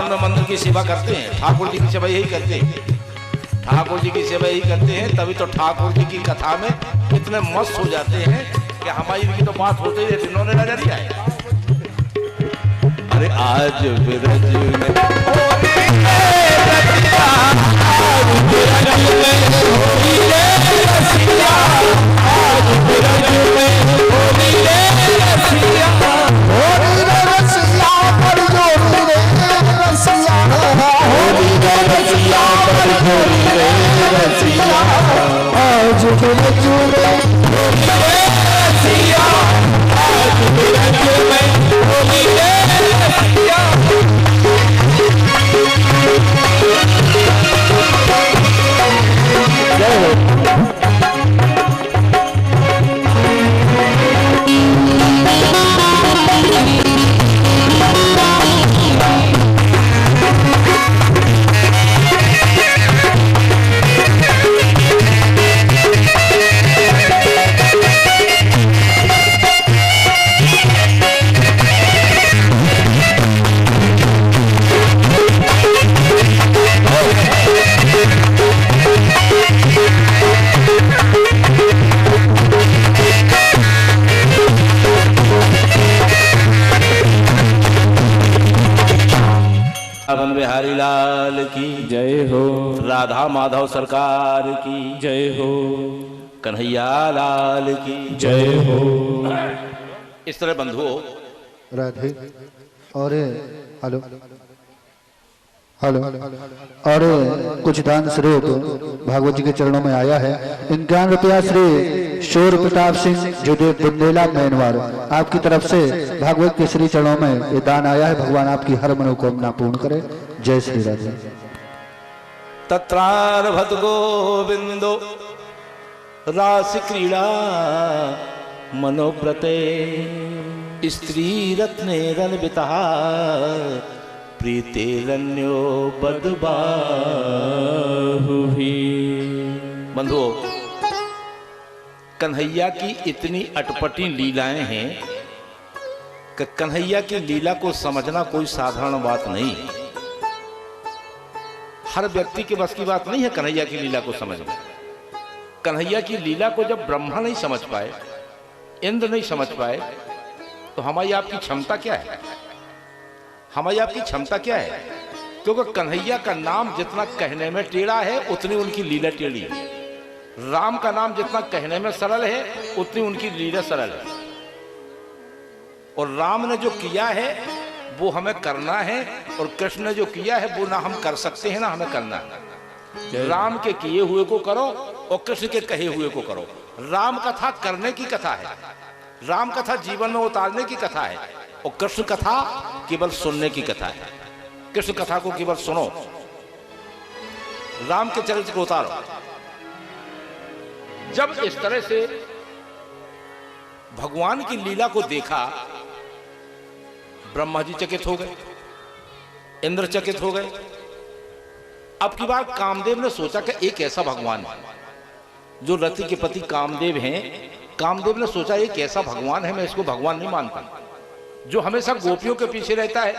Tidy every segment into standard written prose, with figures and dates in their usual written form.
वृंदावन में मंदिर की सेवा करते हैं, ठाकुर जी की सेवा यही करते हैं, ठाकुर जी की सेवा यही करते हैं। तभी तो ठाकुर जी की कथा में इतने मस्त हो जाते हैं कि हमारी की तो बात होते ही इन्होंने नजर ही आए। अरे आज बिरज में बिहारी लाल की जय हो, राधा माधव सरकार की जय हो, कन्हैया लाल की जय हो। इस तरह बंधुओं राधे और हेलो हेलो और कुछ दान श्री भागवत जी के चरणों में आया है। 51 रुपया श्री शोर प्रताप सिंह जुदेव बुंदेला मैनवार, आपकी तरफ से भागवत के श्री चरणों में ये दान आया है। भगवान आपकी हर मनोकामना पूर्ण करे। जय श्री राधे। तत्रारभत गोविंदो रास क्रीड़ा मनोव्रते स्त्री रत्ने रनविता प्रीतेरन्यो बदबाहुहि। बंधुओं, कन्हैया की इतनी अटपटी लीलाएं हैं कि कन्हैया की लीला को समझना कोई साधारण बात नहीं। हर व्यक्ति के बस की बात नहीं है कन्हैया की लीला को समझना। कन्हैया की लीला को जब ब्रह्मा नहीं समझ पाए, इंद्र नहीं समझ पाए, तो हमारी आपकी क्षमता क्या है? हमारी आपकी क्षमता क्या है? क्योंकि कन्हैया का नाम जितना कहने में टेढ़ा है उतनी उनकी लीला टेढ़ी है। राम का नाम जितना कहने में सरल है उतनी उनकी लीला सरल है। और राम ने जो किया है वो हमें करना है, और कृष्ण ने जो किया है वो ना हम कर सकते हैं ना हमें करना है। राम के किए हुए को करो और कृष्ण के कहे हुए को करो। राम कथा करने की कथा है, राम कथा जीवन में उतारने की कथा है, और कृष्ण कथा केवल सुनने की कथा है। कृष्ण कथा को केवल सुनो, राम के चरित्र को उतारो। जब इस तरह से भगवान की लीला को देखा, ब्रह्मा जी चकित हो गए, इंद्र चकित हो गए। अब की बार कामदेव ने सोचा कि एक ऐसा भगवान है जो रति के पति कामदेव हैं। कामदेव ने सोचा एक ऐसा भगवान है, मैं इसको भगवान नहीं मानता, जो हमेशा गोपियों के पीछे रहता है,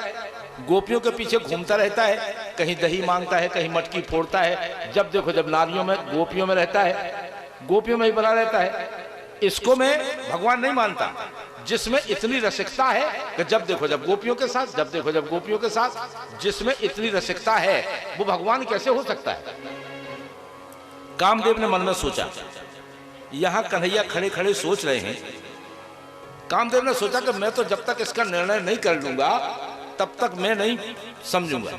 गोपियों के पीछे घूमता रहता है, कहीं दही मांगता है, कहीं मटकी फोड़ता है, जब देखो जब नारियों में गोपियों में रहता है, गोपियों में ही बना रहता है। इसको मैं भगवान नहीं मानता। जिसमें इतनी रसिकता है कि जब देखो जब गोपियों के साथ, जब देखो जब गोपियों के साथ, जिसमें इतनी रसिकता है वो भगवान कैसे हो सकता है? कामदेव ने मन में सोचा। यहां कन्हैया खड़े खड़े सोच रहे हैं। कामदेव ने सोचा कि मैं तो जब तक इसका निर्णय नहीं कर लूंगा तब तक मैं नहीं समझूंगा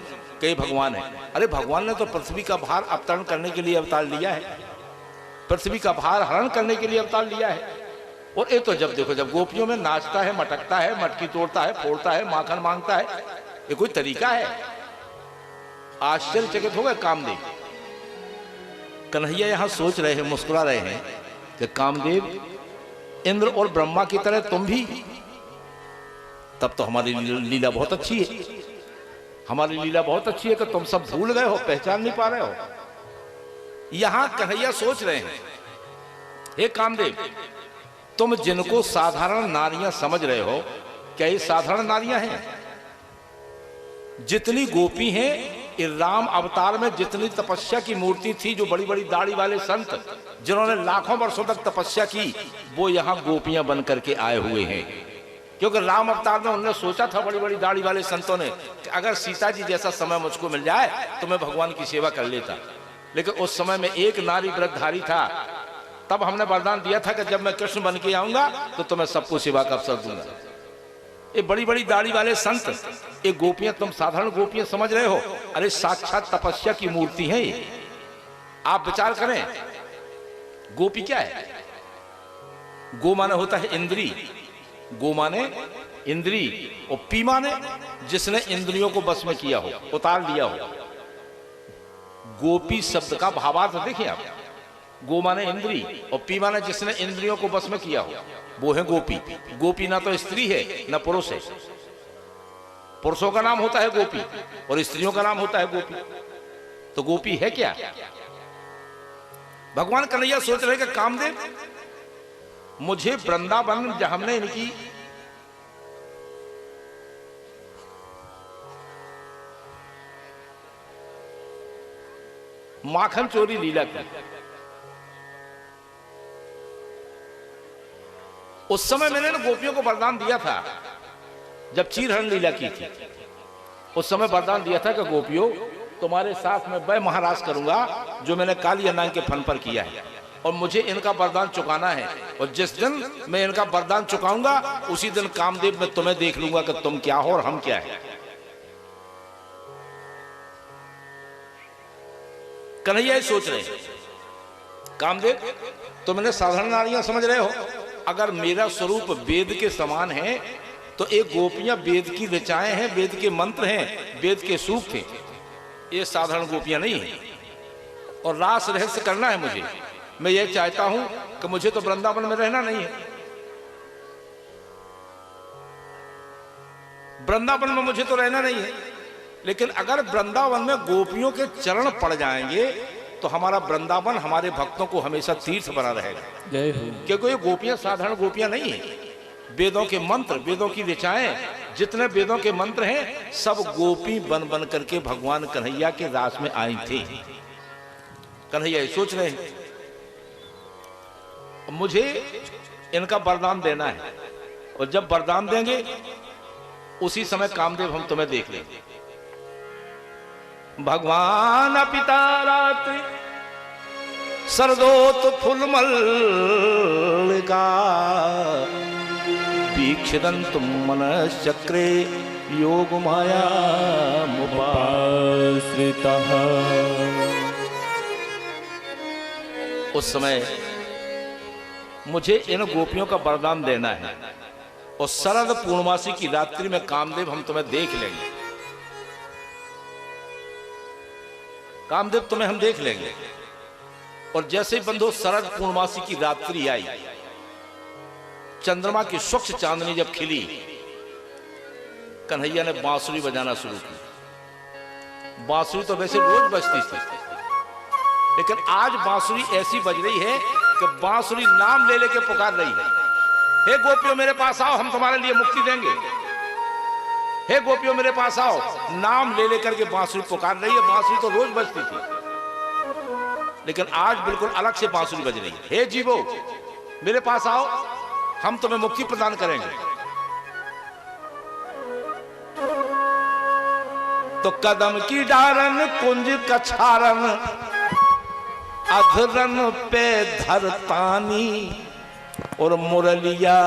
कि ये भगवान है। अरे भगवान ने तो पृथ्वी का भार अवतरण करने के लिए अवतार लिया है, पृथ्वी का भार हरण करने के लिए अवतार लिया है। और ये तो जब देखो जब गोपियों में नाचता है, मटकता है, मटकी तोड़ता है, फोड़ता है, माखन मांगता है, ये कोई तरीका है? आश्चर्यचकित हो गए कामदेव। कन्हैया यहां सोच रहे हैं, मुस्कुरा रहे हैं कि कामदेव, इंद्र और ब्रह्मा की तरह तुम भी, तब तो हमारी लीला बहुत अच्छी है, हमारी लीला बहुत अच्छी है कि तुम सब भूल गए हो, पहचान नहीं पा रहे हो। यहां कन्हैया सोच रहे हैं, हे कामदेव, तुम जिनको साधारण नारियां समझ रहे हो, क्या ये साधारण नारियां हैं? जितनी गोपी हैं, ये राम अवतार में जितनी तपस्या की मूर्ति थी, जो बड़ी बड़ी दाढ़ी वाले संत जिन्होंने लाखों वर्षों तक तपस्या की, वो यहाँ गोपियां बन करके आए हुए हैं। क्योंकि राम अवतार में उन्होंने सोचा था, बड़ी बड़ी दाढ़ी वाले संतों ने, कि अगर सीता जी जैसा समय मुझको मिल जाए तो मैं भगवान की सेवा कर लेता। लेकिन उस समय में एक नारी व्रतधारी था। तब हमने वरदान दिया था कि जब मैं कृष्ण बन के आऊंगा तो तुम्हें सबको सेवा का अवसर दूंगा। ये बड़ी बड़ी दाढ़ी वाले संत, ये गोपियां तुम साधारण गोपियां समझ रहे हो, अरे साक्षात तपस्या की मूर्ति है ये। आप विचार करें, गोपी क्या है? गो माने होता है इंद्री, गो माने इंद्री, और पी माने जिसने इंद्रियों को बस में किया हो, उतार लिया हो। गोपी शब्द का भावार्थ देखिए आप, गो माने इंद्री और पी माने जिसने इंद्रियों को बस में किया हो, वो है गोपी। गोपी ना तो स्त्री है ना पुरुष है। पुरुषों का नाम होता है गोपी और स्त्रियों का नाम होता है गोपी। तो गोपी है क्या? भगवान कन्हैया सोच रहे कि कामदेव, मुझे वृंदावन जहां हमने इनकी माखन चोरी लीला की, उस समय मैंने ना गोपियों को वरदान दिया था, जब चीरहरण लीला की थी, उस समय वरदान दिया था कि गोपियों, तुम्हारे साथ में वह महाराज करूंगा जो मैंने काली अनांग के फन पर किया है, और मुझे इनका वरदान चुकाना है। और जिस दिन मैं इनका वरदान चुकाऊंगा, उसी दिन कामदेव मैं तुम्हें देख लूंगा कि तुम क्या हो और हम क्या है। कन्हैया सोच रहे, कामदेव तुम इन्हें साधारण नारियां समझ रहे हो, अगर मेरा स्वरूप वेद के समान है तो एक गोपियां वेद की ऋचाएं हैं, वेद के मंत्र हैं, वेद के सूक्त हैं। ये साधारण गोपियां नहीं है। और रास रहस्य करना है मुझे। मैं ये चाहता हूं कि मुझे तो वृंदावन में रहना नहीं है, वृंदावन में मुझे तो रहना नहीं है, लेकिन अगर वृंदावन में गोपियों के चरण पड़ जाएंगे तो हमारा वृंदावन हमारे भक्तों को हमेशा तीर्थ बना रहेगा। क्योंकि ये गोपियां साधारण गोपियां नहीं है। वेदों के मंत्र, वेदों की ऋचाएं, जितने वेदों के मंत्र हैं, सब गोपी बन बन करके भगवान कन्हैया के रास में आई थी। कन्हैया सोच रहे हैं मुझे इनका वरदान देना है, और जब वरदान देंगे उसी समय कामदेव हम तुम्हें देख लेंगे। भगवान पिता रात्रि सरदोत फुलमल का वीक्षिदन्तु मनश्चक्रे योग माया मुपाश्रितः। उस समय मुझे इन गोपियों का वरदान देना है, और शरद पूर्णमासी की रात्रि में कामदेव हम तुम्हें देख लेंगे। कामदेव तुम्हें हम देख लेंगे। और जैसे बंधु शरद पूर्णमासी की रात्रि आई, चंद्रमा की स्वच्छ चांदनी जब खिली, कन्हैया ने बांसुरी बजाना शुरू की। बांसुरी तो वैसे रोज बजती थी, लेकिन आज बांसुरी ऐसी बज रही है कि बांसुरी नाम ले लेके पुकार रही है, हे गोपियों मेरे पास आओ, हम तुम्हारे लिए मुक्ति देंगे। हे गोपियों मेरे पास आओ, नाम ले लेकर के बांसुरी पुकार रही है। बांसुरी तो रोज बजती थी, लेकिन आज बिल्कुल अलग से बांसुरी बज रही है। हे जीवो मेरे पास आओ, हम तुम्हें मुक्ति प्रदान करेंगे। तो कदम की डारन कुंज कछारन अधरन पे धरतानी, और मुरलिया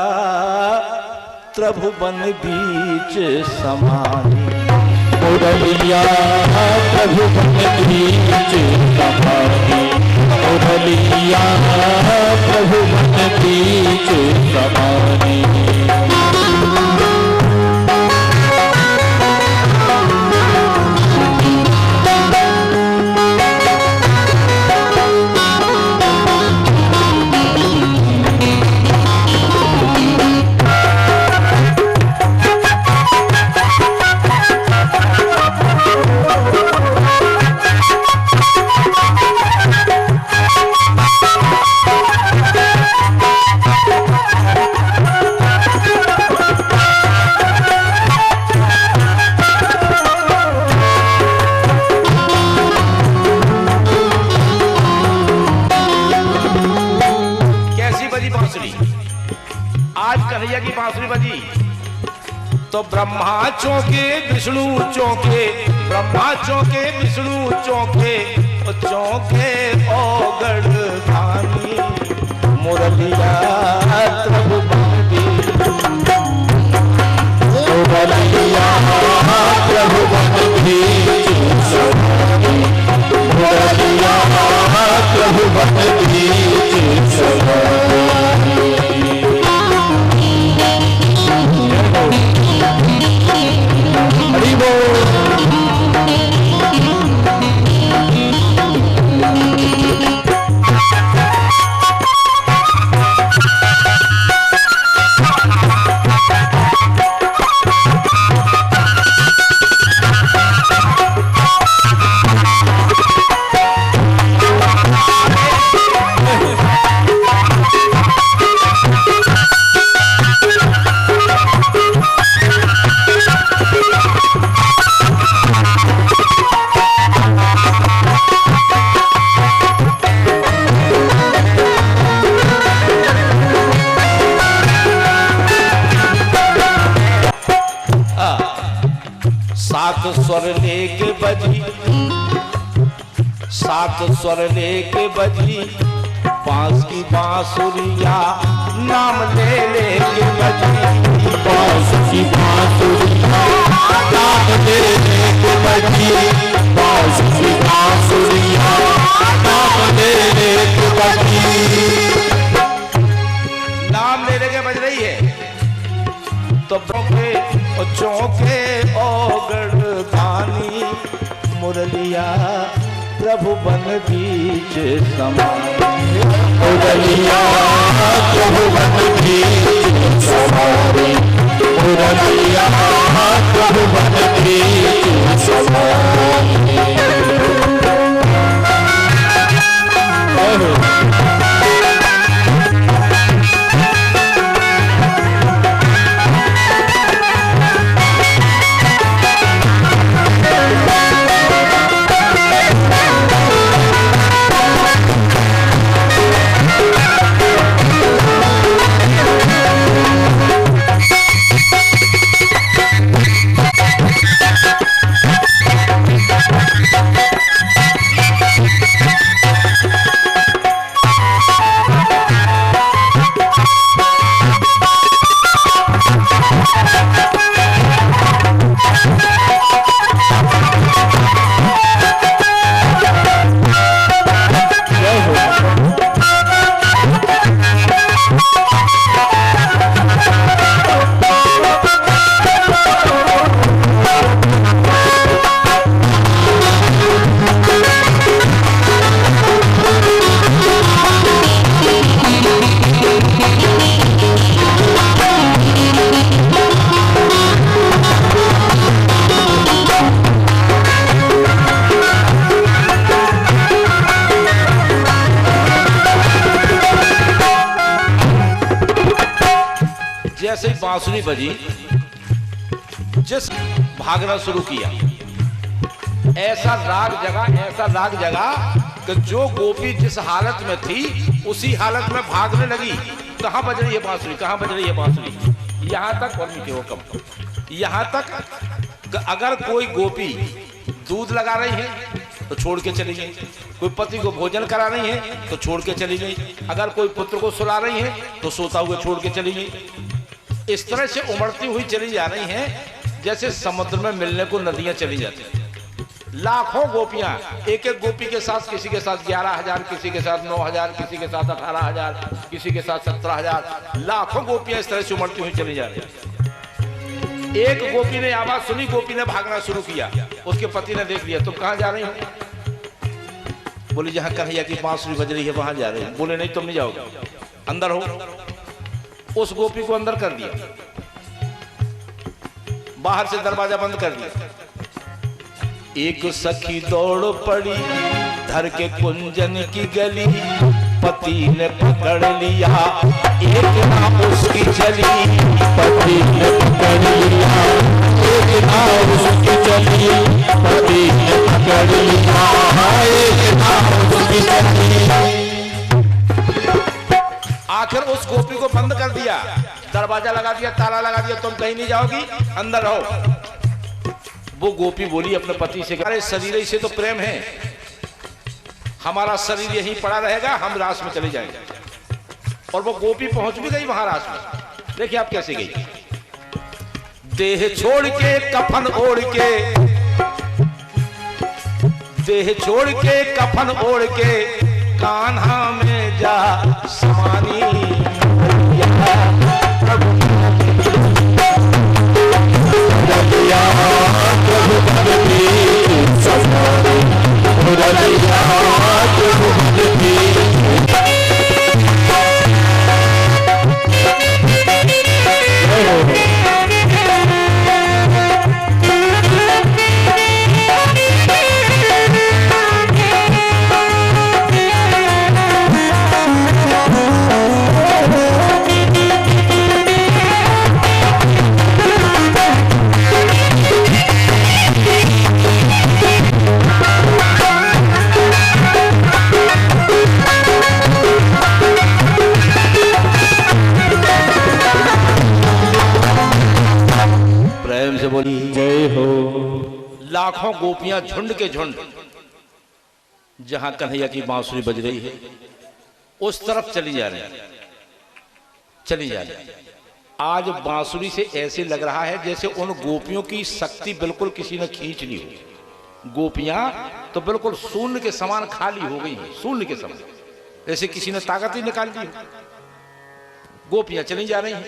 त्रिभुवन बीच समानी। मुरलिया त्रिभुवन बीच समानी, मुरलिया त्रिभुवन बीच समानी। कन्हैया की बांसुरी बजी तो ब्रह्मा चौके विष्णु चौके, ब्रह्मा चौके विष्णु चौके, चौके ओ गढ़धानी मुरलिया प्रभु बंदी, मुरलिया प्रभु बंदी, मुरलिया प्रभु बंदी हरि बोल। सात स्वर लेके बजी, सात स्वर लेके बजी, बांस की बांसुरिया नाम ले लेके बजी, बांस की बांसुरिया नाम ले लेके बजी, बांस की बांसुरिया नाम ले लेके बजी, नाम ले लेके बज रही है तो चौके चौके ओ गढ़धानी मुरलिया प्रभु बन बीच समाये, मुरलिया प्रभु बन बीच समाये, मुरलिया प्रभु बन बीच समाये। जैसे ही बांसुरी बजी, जिस भागना शुरू किया ऐसा राग जगा कि जो गोपी जिस हालत में थी उसी हालत में भागने लगी। कहाँ बज रही है बांसुरी, कहाँ बज रही है बांसुरी, यहाँ तक और मीठे हो कम, यहाँ तक अगर कोई गोपी दूध लगा रही है तो छोड़ के चली गई, कोई पति को भोजन करा रही है तो छोड़ के चली गई, अगर कोई पुत्र को सुला रही है तो सोता हुए छोड़ के चली गई। इस तरह से उमड़ती हुई चली जा रही हैं जैसे समुद्र में मिलने को नदियां चली जाती हैं। लाखों गोपियां, एक एक गोपी के साथ, किसी के साथ 11,000, किसी के साथ 9,000, किसी के साथ 18,000, किसी के साथ 17,000, लाखों गोपियां इस तरह से उमड़ती हुई चली जा रही हैं। एक गोपी ने आवाज सुनी, गोपी ने भागना शुरू किया, उसके पति ने देख लिया, तुम कहां जा रही हो? बोली जहां कन्हैया की बांसुरी बज रही है वहां जा रही है। बोले नहीं तुम नहीं जाओगे, अंदर हो। उस गोपी को अंदर कर दिया, बाहर से दरवाजा बंद कर दिया। एक सखी दौड़ पड़ी धर के कुंजन की गली, पति ने पकड़ लिया एक ना उसकी चली, पति ने पकड़ लिया एक ना उसकी चली, पति ने पकड़ लिया एक ना उसकी चली। आखिर उस गोपी को बंद कर दिया, दरवाजा लगा दिया, ताला लगा दिया, तुम कहीं नहीं जाओगी, अंदर रहो। वो गोपी बोली अपने पति से, अरे शरीर से तो प्रेम है, हमारा शरीर यहीं पड़ा रहेगा, हम रास में चले जाएंगे। और वो गोपी पहुंच भी गई वहां रास में। देखिए आप कैसे गई, देह छोड़ के कफन ओढ़ के, देह छोड़ के कफन ओढ़ के, कान्हा में जा समानी जय हो। लाखों गोपियां झुंड के झुंड जहां कन्हैया की बांसुरी बज रही है उस तरफ चली जा रही है, चली जा रही है। आज बांसुरी से ऐसे लग रहा है जैसे उन गोपियों की शक्ति बिल्कुल किसी ने खींच ली हो। गोपियां तो बिल्कुल शून्य के समान खाली हो गई हैं, शून्य के समान, जैसे किसी ने ताकत ही निकाल दी हो। गोपियां चली जा रही हैं।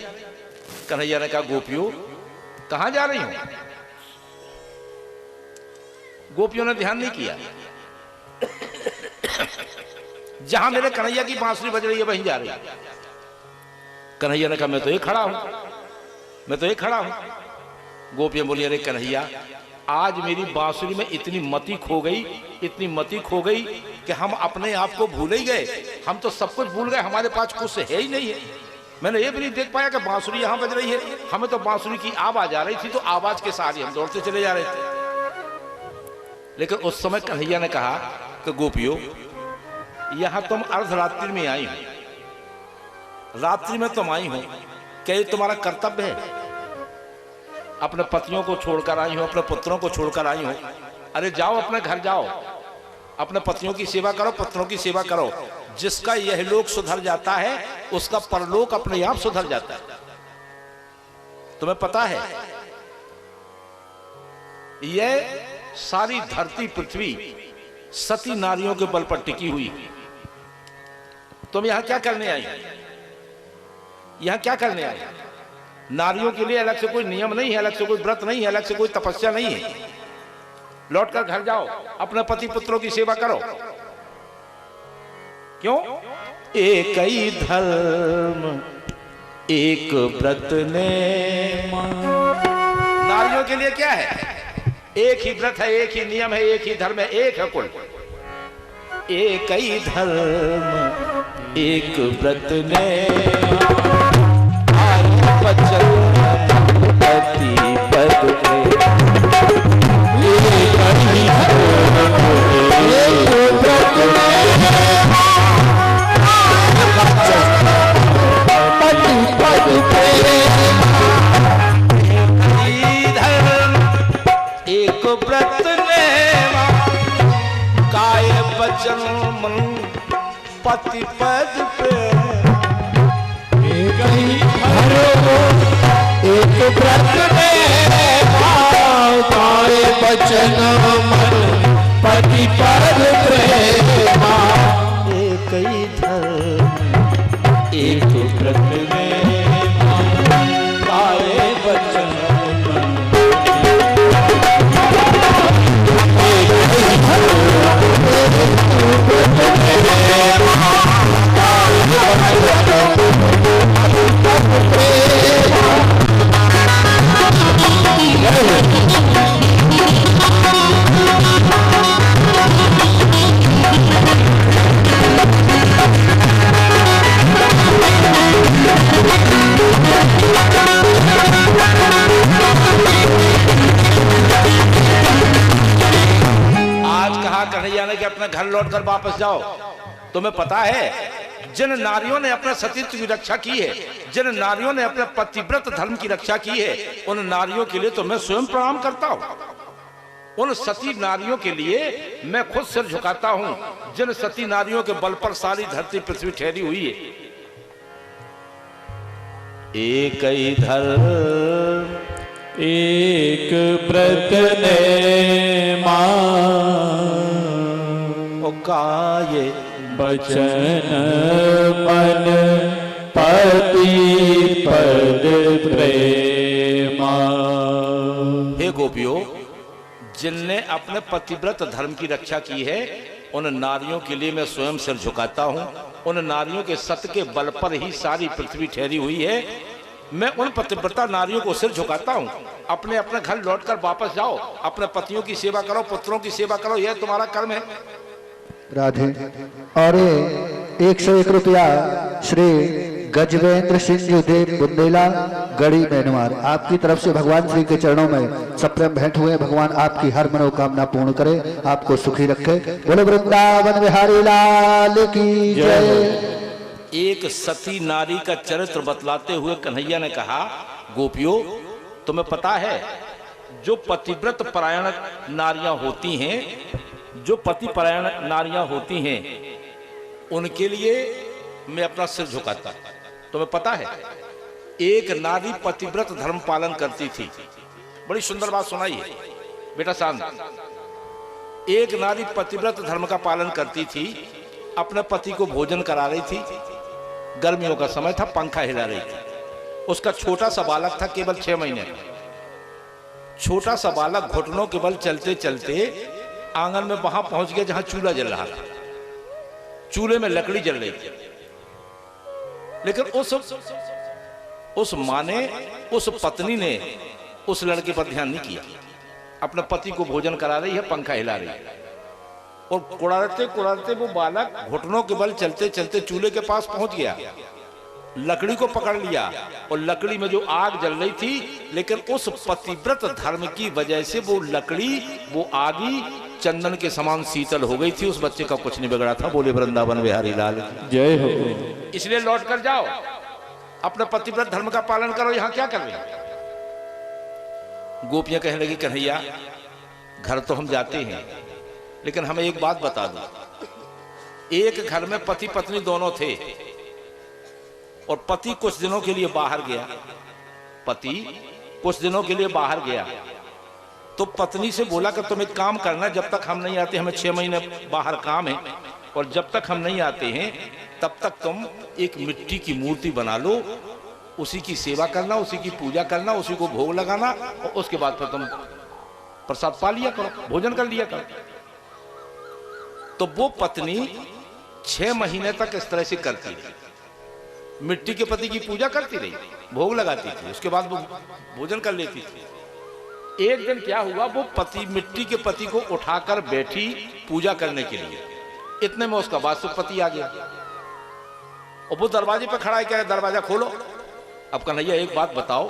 कन्हैया ने कहा, गोपियों कहां जा रही हो? गोपियों ने ध्यान नहीं किया, जहां मेरे कन्हैया की बांसुरी बज रही है वहीं जा रही है। कन्हैया ने कहा, मैं तो ये खड़ा हूं, मैं तो ये खड़ा हूं। गोपियां बोली, अरे कन्हैया, आज मेरी बांसुरी में इतनी मति खो गई, इतनी मति खो गई कि हम अपने आप को भूल ही गए। हम तो सब कुछ भूल गए, हमारे पास कुछ है ही नहीं है। मैंने ये भी नहीं देख पाया कि बांसुरी यहां बज रही है। हमें तो बांसुरी की आवाज आ रही थी, तो आवाज के साथ ही हम दौड़ते चले जा रहे थे। लेकिन उस समय कन्हैया ने कहा कि गोपियों, यहां तुम अर्धरात्रि में आई हो, रात्रि में तुम आई हो, क्या ये तुम्हारा कर्तव्य है? अपने पतियों को छोड़कर आई हो, अपने पुत्रों को छोड़कर आई हो। अरे जाओ, अपने घर जाओ, अपने पतियों की सेवा करो, पुत्रों की सेवा करो। जिसका यह लोक सुधर जाता है उसका परलोक अपने आप सुधर जाता है। तुम्हें पता है, यह सारी धरती पृथ्वी सती नारियों के बल पर टिकी हुई। तुम यहां क्या करने आई? यहां क्या करने आई? नारियों के लिए अलग से कोई नियम नहीं है, अलग से कोई व्रत नहीं है, अलग से कोई तपस्या नहीं है। लौटकर घर जाओ, अपने पति पुत्रों की सेवा करो। क्यों? एक ही धर्म एक व्रत ने। नारियों के लिए क्या है? एक ही व्रत है, एक ही नियम है, एक ही धर्म है, एक है कुल। एक ही धर्म एक व्रत ने, बचन पति पद पे। एक ही धर्म एक व्रत ने, पति पद पे। एक व्रत ने, काय बचन मन पति पद पे। एक ही एक व्रत ने, काय बचन मन पति पद प्रेमा। एक ही धर्म एक व्रत ने, काय बचन कन्हैया ने कि अपने घर लौटकर वापस जाओ। तुम्हें पता है जिन नारियों ने अपने सतीत्व की रक्षा की है, जिन नारियों ने अपने पतिव्रत धर्म की रक्षा की है, उन नारियों के लिए तो मैं स्वयं प्रणाम करता हूं। उन सती नारियों के लिए मैं खुद सिर झुकाता हूं, जिन सती नारियों के बल पर सारी धरती पृथ्वी ठहरी हुई है। एक ही धर्म एक व्रत नेमा, काये बचन मन पति पद प्रेमा। हे गोपियों, जिनने अपने पतिव्रत धर्म की रक्षा की है, उन नारियों के लिए मैं स्वयं सिर झुकाता हूं। उन नारियों के सत के बल पर ही सारी पृथ्वी ठहरी हुई है। मैं उन पतिव्रता नारियों को सिर झुकाता हूं। अपने अपने घर लौटकर वापस जाओ, अपने पतियों की सेवा करो, पुत्रों की सेवा करो, यह तुम्हारा कर्म है। राधे। और 101 रुपया श्री गजवेंद्र सिंह जी देव बुंदेला गढ़ी मैनवार, आपकी तरफ से भगवान श्री के चरणों में सप्रेम भेंट हुए। भगवान आपकी हर मनोकामना पूर्ण करे, आपको सुखी रखे। बोले वृंदावन बिहारी लाल की जय। एक सती नारी का चरित्र बतलाते हुए कन्हैया ने कहा, गोपियों, तुम्हें पता है जो पतिव्रत परायण नारियां होती हैं, जो पति परायण नारियां होती हैं, उनके लिए मैं अपना सिर झुकाता। तुम्हें पता है एक नारी पतिव्रत धर्म पालन करती थी। बड़ी सुंदर बात सुनाई है बेटा शांत। एक नारी पतिव्रत धर्म का पालन करती थी, अपने पति को भोजन करा रही थी। गर्मियों का समय था, पंखा हिला रही थी। उसका छोटा सा बालक था, केवल 6 महीने का। छोटा सा बालक घुटनों के बल चलते चलते आंगन में वहां पहुंच गया जहां चूल्हा जल रहा था। चूल्हे में लकड़ी जल रही थी, लेकिन उस मां ने, उस पत्नी ने उस लड़के पर ध्यान नहीं किया। अपने पति को भोजन करा रही है, पंखा हिला रही है, और कुड़ाते कुड़ाते वो बालक घुटनों के बल चलते चलते चूल्हे के पास पहुंच गया, लकड़ी को पकड़ लिया, और लकड़ी में जो आग जल रही थी, लेकिन उस पतिव्रत धर्म की वजह से वो लकड़ी, वो आगी चंदन के समान शीतल हो गई थी। उस बच्चे का कुछ नहीं बिगड़ा था। बोले वृंदावन बिहारी लाल जय हो। इसलिए लौट कर जाओ, अपने पतिव्रत धर्म का पालन करो। यहां क्या कर रहे हैं? गोपियां कहने लगी, कन्हैया घर तो हम जाते हैं, लेकिन हमें एक बात बता दो। एक घर में पति पत्नी दोनों थे, और पति कुछ दिनों के लिए बाहर गया। पति कुछ दिनों के लिए बाहर गया, तो पत्नी से बोला कि तुम एक काम करना, जब तक हम नहीं आते, हमें 6 महीने बाहर काम है, और जब तक हम नहीं आते हैं तब तक तुम एक मिट्टी की मूर्ति बना लो, उसी की सेवा करना, उसी की पूजा करना, उसी को भोग लगाना, और उसके बाद फिर तुम प्रसाद पा लिया करो, भोजन कर लिया करो। तो वो पत्नी 6 महीने तक इस तरह से करती रही, मिट्टी के पति की पूजा करती रही, भोग लगाती थी, उसके बाद वो भोजन कर लेती थी। एक दिन क्या हुआ, वो पति मिट्टी के पति को उठाकर बैठी पूजा करने के लिए। इतने में उसका वास्तविक पति आ गया, और वो दरवाजे पे खड़ा है, कह रहा दरवाजा खोलो। अब कन्हैया एक बात बताओ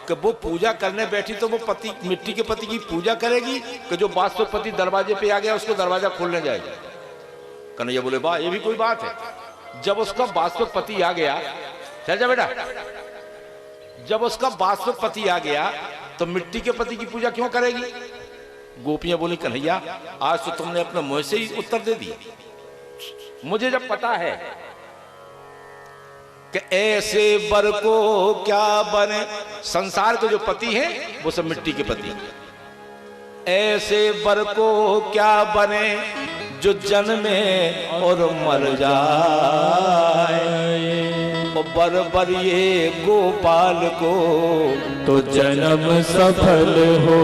कि वो पूजा करने बैठी तो वो पति, मिट्टी के पति की पूजा करेगी कि जो वास्तविक पति दरवाजे पे आ गया उसको दरवाजा खोलने जाएगा? कन्हैया बोले, वाह, ये भी कोई बात है। जब उसका वास्तविक पति आ गया, चल जा बेटा, जब उसका वास्तविक पति आ गया तो मिट्टी के पति की पूजा क्यों करेगी? गोपियां बोली, कन्हैया आज तो तुमने अपने मुंह से ही उत्तर दे दिया। मुझे जब पता है कि ऐसे बर को क्या बने, संसार के जो पति हैं वो सब मिट्टी के पति हैं। ऐसे बर को क्या बने जो जन्मे और मर जाए, और बर बर ये गोपाल को तो जन्म सफल हो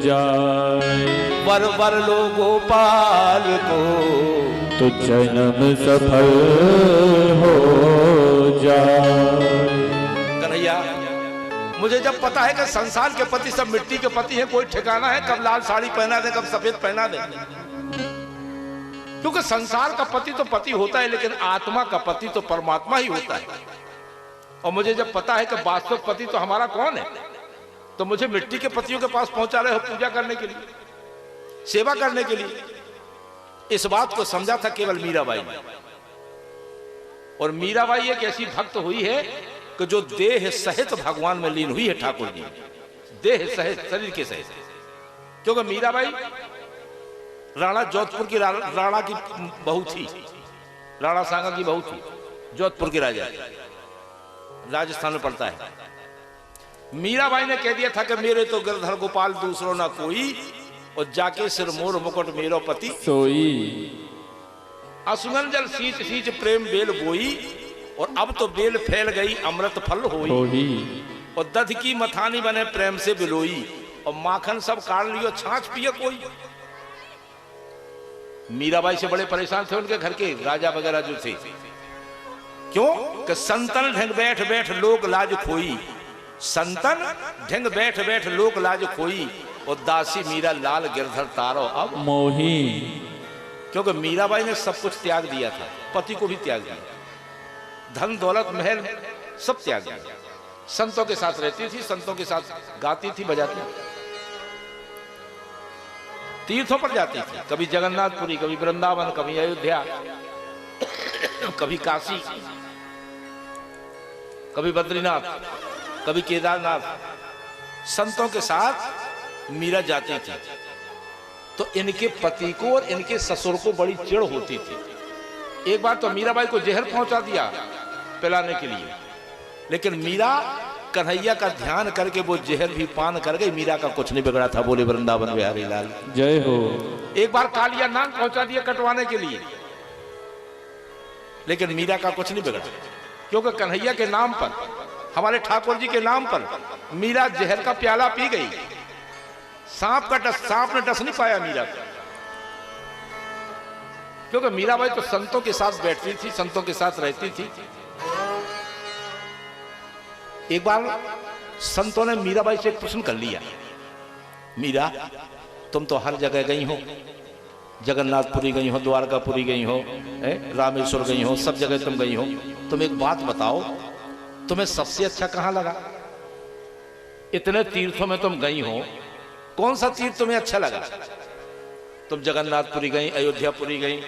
जाए। बर बर लो गोपाल को तो जन्म सफल हो जाए। कन्हैया मुझे जब पता है कि संसार के पति सब मिट्टी के पति हैं, कोई ठिकाना है कब लाल साड़ी पहना दे, कब सफेद पहना दे। क्योंकि संसार का पति तो पति होता है, लेकिन आत्मा का पति तो परमात्मा ही होता है। और मुझे जब पता है कि वास्तविक पति तो हमारा कौन है, तो मुझे मिट्टी के पतियों के पास पहुंचा रहे हो पूजा करने के लिए, सेवा करने के लिए। इस बात को समझा था केवल मीराबाई ने। और मीराबाई एक ऐसी भक्त हुई है कि जो देह सहित भगवान में लीन हुई है ठाकुर जी, देह सहित, शरीर के सहित। क्योंकि मीराबाई राणा जोधपुर की राणा की बहू थी, राणा सांगा की बहू थी, जोधपुर के राजा, राजस्थान में पड़ता है। मीराबाई ने कह दिया था कि मेरे तो गिरधर गोपाल दूसरो ना कोई, और जाके सिर मोर मुकुट मेरो पति सोई। असुमन जल सींच सींच प्रेम बेल बोई, और अब तो बेल फैल गई अमृत फल होई, और दध की मथानी बने प्रेम से बिलोई, और माखन सब काट लियो छाछ पिए कोई। मीराबाई से बड़े परेशान थे उनके घर के राजा वगैरह जो थे। क्यों? कि संतन ढंग बैठ बैठ लोग लाज खोई, संतन ढंग बैठ बैठ लोग लाज खोई, और दासी मीरा लाल गिरधर तारो अब मोही। क्योंकि मीराबाई ने सब कुछ त्याग दिया था, पति को भी त्याग दिया, धन दौलत महल सब त्याग दिया। संतों के साथ रहती थी, संतों के साथ गाती थी, बजाती थी, तीर्थों पर जाती थी, कभी जगन्नाथपुरी, कभी वृंदावन, कभी अयोध्या, कभी काशी, कभी बद्रीनाथ, कभी केदारनाथ। संतों के साथ मीरा जाती थी। तो इनके पति को और इनके ससुर को बड़ी चिढ़ होती थी। एक बार तो मीराबाई को जहर पहुंचा दिया पिलाने के लिए, लेकिन मीरा कन्हैया का ध्यान करके वो जहर भी पान कर गई। मीरा का कुछ नहीं बिगड़ा था, बोले वृंदावन बिहारी लाल जय हो। एक बार कालिया नाग पहुंचा दिया कटवाने के लिए, लेकिन मीरा का कुछ नहीं बिगड़ा, क्योंकि कन्हैया के नाम पर, हमारे ठाकुर जी के नाम पर मीरा जहर का प्याला पी गई। सांप ने डस नहीं पाया मीरा को, क्योंकि मीराबाई तो संतों के साथ बैठती थी, संतों के साथ रहती थी। एक बार संतों ने मीराबाई से प्रश्न कर लिया, मीरा तुम तो हर जगह गई हो, जगन्नाथपुरी गई हो, द्वारकापुरी गई हो, रामेश्वर गई हो, सब जगह तुम गई हो, तुम एक बात बताओ, तुम्हें सबसे अच्छा कहां लगा? इतने तीर्थों में तुम गई हो, कौन सा तीर्थ तुम्हें अच्छा लगा? तुम जगन्नाथपुरी गई, अयोध्यापुरी गई,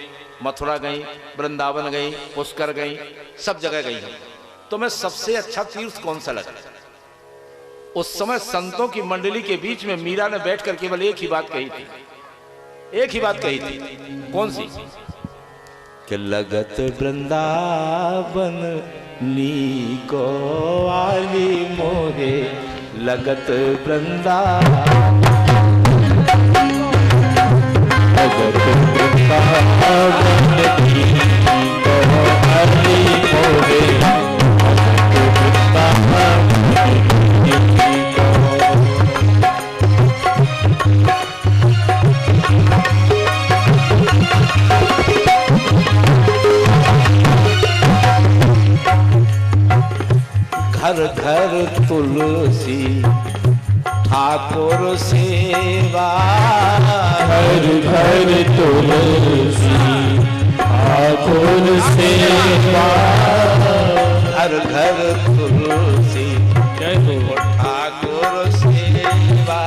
मथुरा गई, वृंदावन गई, पुष्कर गई, सब जगह गई हो, तुम्हें सबसे अच्छा तीर्थ कौन सा लगा? उस समय संतों की मंडली के बीच में मीरा ने बैठकर केवल एक ही बात कही थी, एक ही बात कही थी। कौन सी? कि लगत वृंदावन नीको वाली मोहे, लगत वृंदावन, लगत वृंदावन नीको वाली मोहे, घर घर तुलसी ठाकुर सेवा, घर घर तुलसी ठाकुर सेवा, घर घर तुलसी ठाकुर सेवा,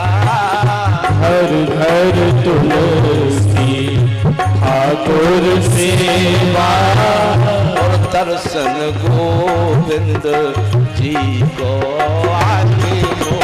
घर घर तुलसी ठाकुर सेवा, और दर्शन गोविंद जी को आगे हो।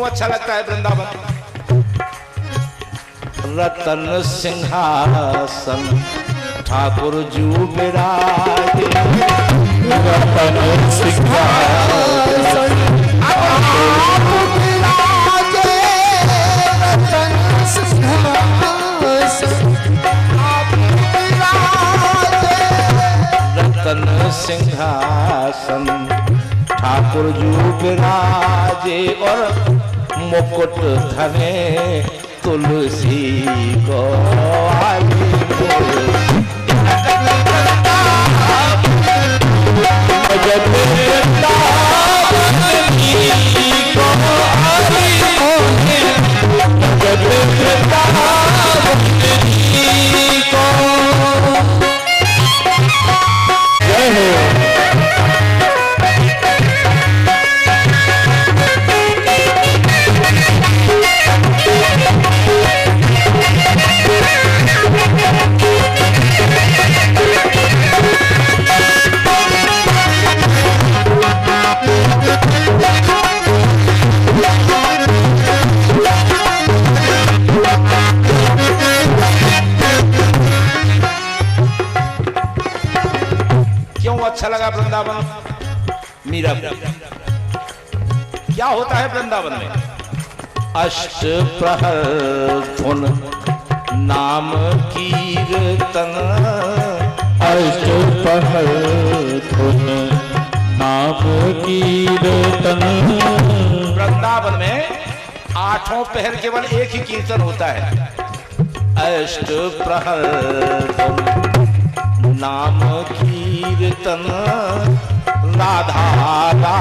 अच्छा लगता है वृंदावन? रतन सिंहासन ठाकुर जू विराजे, रतन सिंहासन ठाकुर विराजे, रतन सिंहासन ठाकुर विराजे, रतन सिंहासन ठाकुर जू विराजे और मुकुट धने तुलसी को आई अच्छा लगा वृंदावन? मीरा, क्या होता है वृंदावन में? अष्ट प्रहर धुन नाम कीर्तन, अष्ट प्रहर धुन नाम कीर्तन। वृंदावन में 8 पहर केवल एक ही कीर्तन होता है। अष्ट प्रहर धुन नाम कीर्तन, राधा राधा